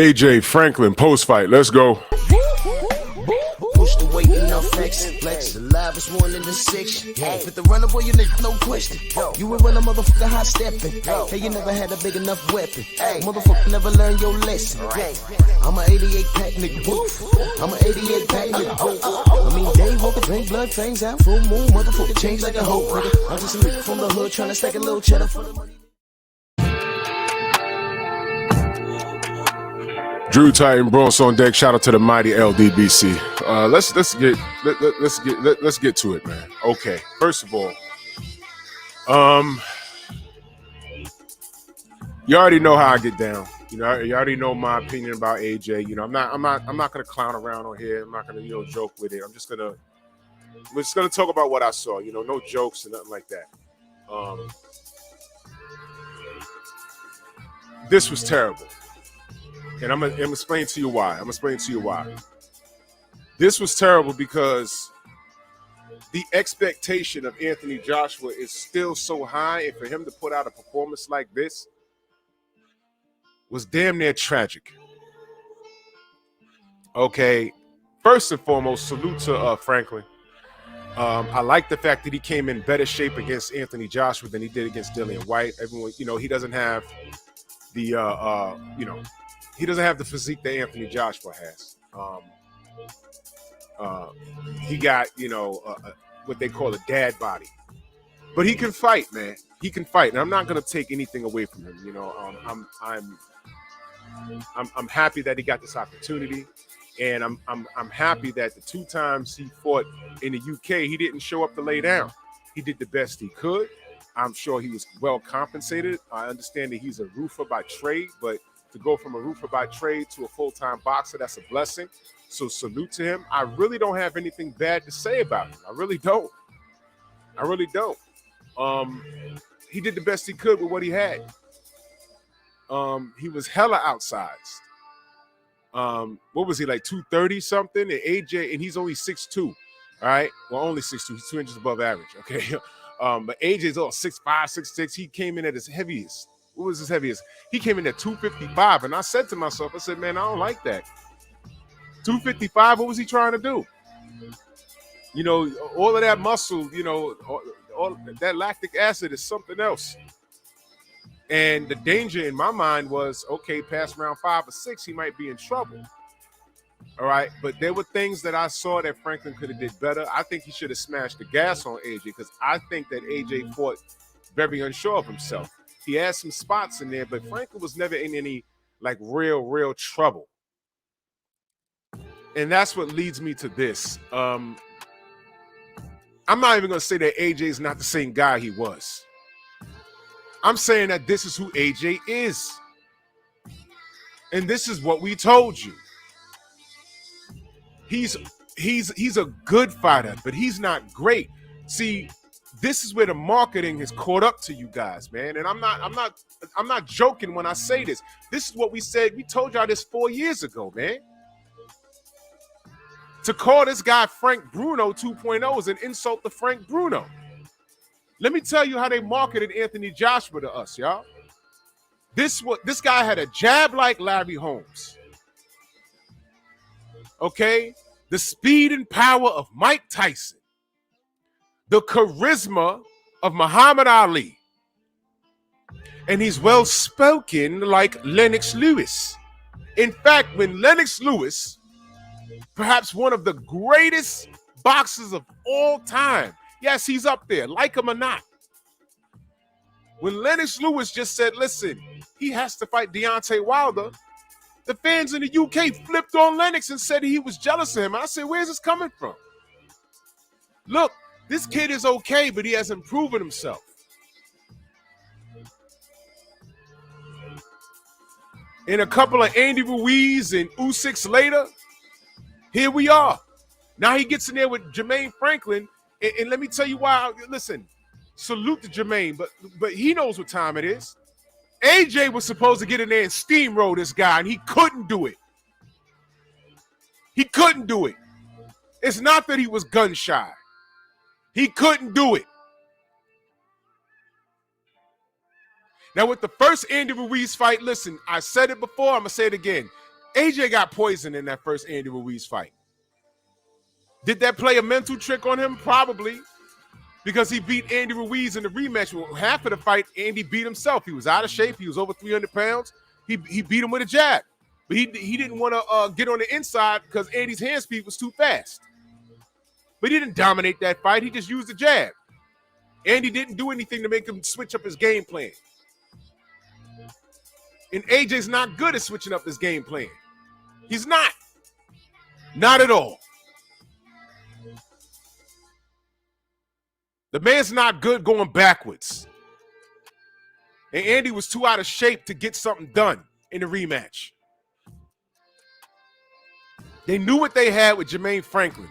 AJ Franklin post fight. Let's go. Push the weight and no flex. Flex the livest one in the section. Fit the runner boy, you nigga, no question. You will run a motherfucker hot stepping. Hey, you never had a big enough weapon. Motherfucker never learned your lesson. I'm an 88 pack nigga. Woof. I'm an 88 pack nigga. Woof. I mean, day walker, drink blood, fangs out. Full moon, motherfucker, change like a hoe. I'm just a nigga from the hood trying to stack a little cheddar for the money. Drew Titan Bronx on deck. Shout out to the mighty LDBC. Let's get to it, man. Okay. First of all, you already know how I get down. You know, you already know my opinion about AJ. You know, I'm not gonna clown around on here. I'm not gonna joke with it. We're just gonna talk about what I saw. You know, no jokes and nothing like that. This was terrible. And I'm gonna explain to you why. This was terrible because the expectation of Anthony Joshua is still so high, and for him to put out a performance like this was damn near tragic. Okay, first and foremost, salute to Franklin. I like the fact that he came in better shape against Anthony Joshua than he did against Dillian White. Everyone, he doesn't have the he doesn't have the physique that Anthony Joshua has. He got, what they call a dad body. But he can fight, man. He can fight. And I'm not going to take anything away from him. I'm happy that he got this opportunity. And I'm happy that the 2 times he fought in the UK, he didn't show up to lay down. He did the best he could. I'm sure he was well compensated. I understand that he's a roofer by trade, but to go from a roofer by trade to a full-time boxer, that's a blessing. So salute to him. I really don't have anything bad to say about him. I really don't. He did the best he could with what he had. He was hella outsized. What was he, like 230 something? And AJ, and he's only 6'2", all right? Well, only 6'2". He's 2 inches above average, okay? But AJ's all 6'5", 6'6". He came in at his heaviest. What was his heaviest? He came in at 255, and I said to myself, man, I don't like that. 255, what was he trying to do? All of that muscle, all that lactic acid is something else. And the danger in my mind was, okay, past round 5 or 6, he might be in trouble. All right, but there were things that I saw that Franklin could have did better. I think he should have smashed the gas on AJ because I think that AJ fought very unsure of himself. He had some spots in there, but Franklin was never in any like real trouble. And that's what leads me to this. I'm not even going to say that AJ is not the same guy he was. I'm saying that this is who AJ is. And this is what we told you. He's a good fighter, but he's not great. See, this is where the marketing has caught up to you guys, man. And I'm not joking when I say this. This is what we said. We told y'all this 4 years ago, man. To call this guy Frank Bruno 2.0 is an insult to Frank Bruno. Let me tell you how they marketed Anthony Joshua to us, y'all. This guy had a jab like Larry Holmes. Okay? The speed and power of Mike Tyson. The charisma of Muhammad Ali. And he's well-spoken like Lennox Lewis. In fact, when Lennox Lewis, perhaps one of the greatest boxers of all time, yes, he's up there, like him or not. When Lennox Lewis just said, listen, he has to fight Deontay Wilder, the fans in the UK flipped on Lennox and said he was jealous of him. I said, where's this coming from? Look, this kid is okay, but he hasn't proven himself. And a couple of Andy Ruiz and Usyk later, here we are. Now he gets in there with Jermaine Franklin, and let me tell you why. Listen, salute to Jermaine, but he knows what time it is. AJ was supposed to get in there and steamroll this guy, and he couldn't do it. He couldn't do it. It's not that he was gun shy. He couldn't do it. Now, with the first Andy Ruiz fight, listen, I said it before, I'm going to say it again. AJ got poisoned in that first Andy Ruiz fight. Did that play a mental trick on him? Probably. Because he beat Andy Ruiz in the rematch. Well, half of the fight, Andy beat himself. He was out of shape. He was over 300 pounds. He beat him with a jab. But he didn't want to get on the inside because Andy's hand speed was too fast. But he didn't dominate that fight. He just used the jab. Andy didn't do anything to make him switch up his game plan. And AJ's not good at switching up his game plan. He's not. Not at all. The man's not good going backwards. And Andy was too out of shape to get something done in the rematch. They knew what they had with Jermaine Franklin.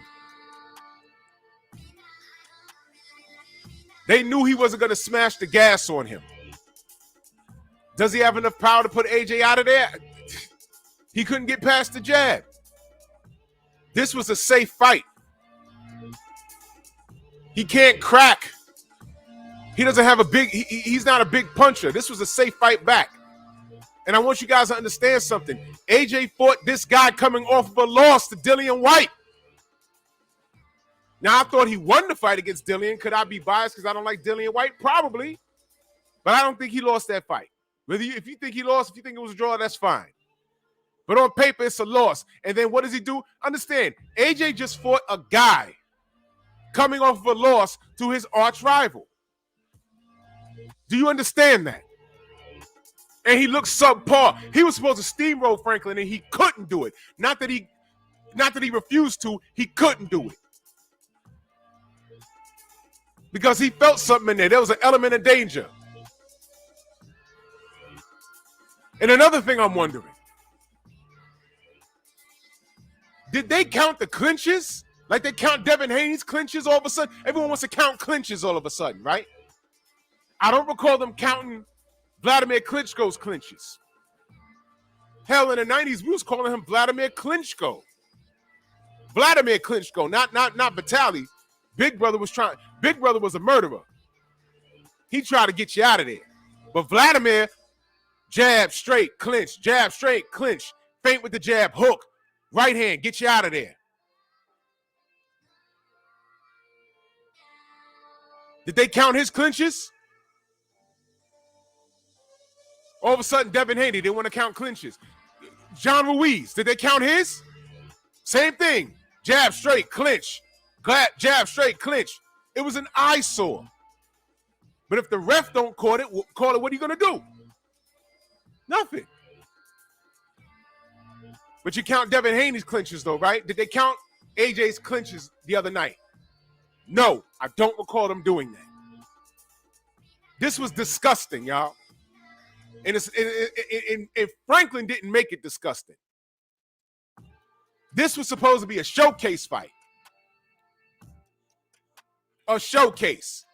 They knew he wasn't going to smash the gas on him. Does he have enough power to put AJ out of there? He couldn't get past the jab. This was a safe fight. He can't crack. He doesn't have a big, he's not a big puncher. This was a safe fight back. And I want you guys to understand something. AJ fought this guy coming off of a loss to Dillian White. Now, I thought he won the fight against Dillian. Could I be biased because I don't like Dillian White? Probably. But I don't think he lost that fight. If you think he lost, if you think it was a draw, that's fine. But on paper, it's a loss. And then what does he do? Understand, AJ just fought a guy coming off of a loss to his arch rival. Do you understand that? And he looked subpar. He was supposed to steamroll Franklin, and he couldn't do it. Not that he refused to, he couldn't do it. Because he felt something in there. There was an element of danger. And another thing I'm wondering, did they count the clinches? Like they count Devin Haney's clinches all of a sudden? Everyone wants to count clinches all of a sudden, right? I don't recall them counting Vladimir Klitschko's clinches. Hell, in the 90s, we was calling him Vladimir Klitschko. Vladimir Klitschko, not Vitaly. Big Brother was a murderer. He tried to get you out of there. But Vladimir, jab, straight, clinch, jab, straight, clinch, feint with the jab, hook, right hand, get you out of there. Did they count his clinches? All of a sudden, Devin Haney, they want to count clinches. John Ruiz, did they count his? Same thing. Jab, straight, clinch. Jab, straight, clinch. It was an eyesore. But if the ref don't call it, what are you going to do? Nothing. But you count Devin Haney's clinches, though, right? Did they count AJ's clinches the other night? No, I don't recall them doing that. This was disgusting, y'all. And Franklin didn't make it disgusting. This was supposed to be a showcase fight. A showcase.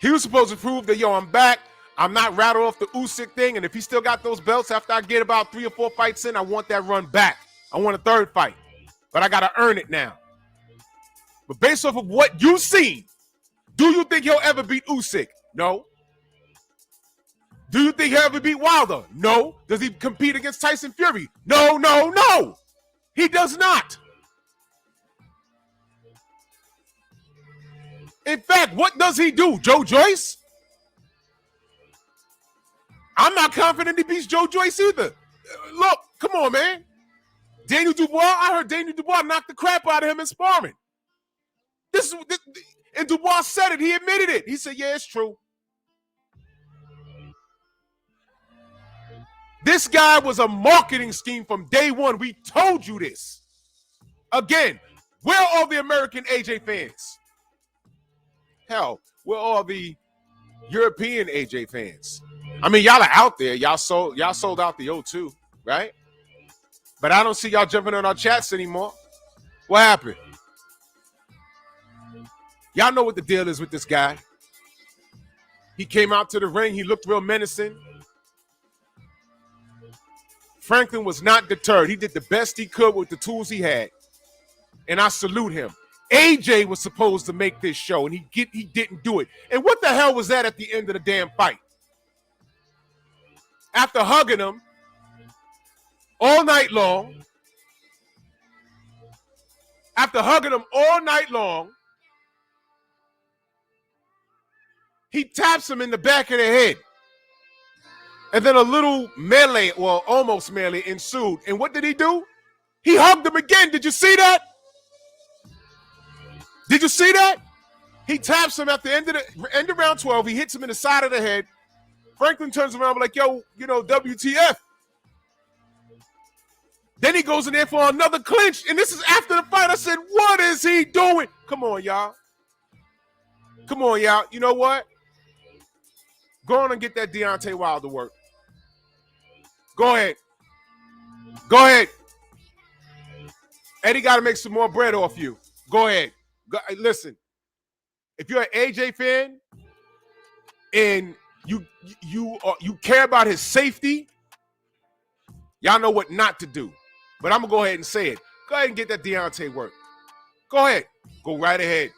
He was supposed to prove that, yo, I'm back. I'm not rattled off the Usyk thing. And if he still got those belts after I get about 3 or 4 fights in, I want that run back. I want a third fight. But I got to earn it now. But based off of what you've seen, do you think he'll ever beat Usyk? No. Do you think he'll ever beat Wilder? No. Does he compete against Tyson Fury? No, no, no. He does not. In fact, what does he do? Joe Joyce? I'm not confident he beats Joe Joyce either. Look, come on, man. Daniel Dubois, I heard Daniel Dubois knock the crap out of him in sparring. And Dubois said it. He admitted it. He said, yeah, it's true. This guy was a marketing scheme from day one. We told you this. Again, where are all the American AJ fans? Hell, where are all the European AJ fans? I mean, y'all are out there. Y'all sold out the O2, right? But I don't see y'all jumping on our chats anymore. What happened? Y'all know what the deal is with this guy. He came out to the ring. He looked real menacing. Franklin was not deterred. He did the best he could with the tools he had. And I salute him. AJ was supposed to make this show, and he didn't do it. And what the hell was that at the end of the damn fight? After hugging him, all night long. After hugging him all night long, he taps him in the back of the head. And then a little melee, well, almost melee, ensued. And what did he do? He hugged him again. Did you see that? Did you see that? He taps him at the end of round 12. He hits him in the side of the head. Franklin turns around and be like, yo, WTF. Then he goes in there for another clinch. And this is after the fight. I said, what is he doing? Come on, y'all. Come on, y'all. You know what? Go on and get that Deontay Wilder work. Go ahead. Go ahead. Eddie got to make some more bread off you. Go ahead. Listen, if you're an AJ fan and you care about his safety, y'all know what not to do. But I'm going to go ahead and say it. Go ahead and get that Deontay work. Go ahead. Go right ahead.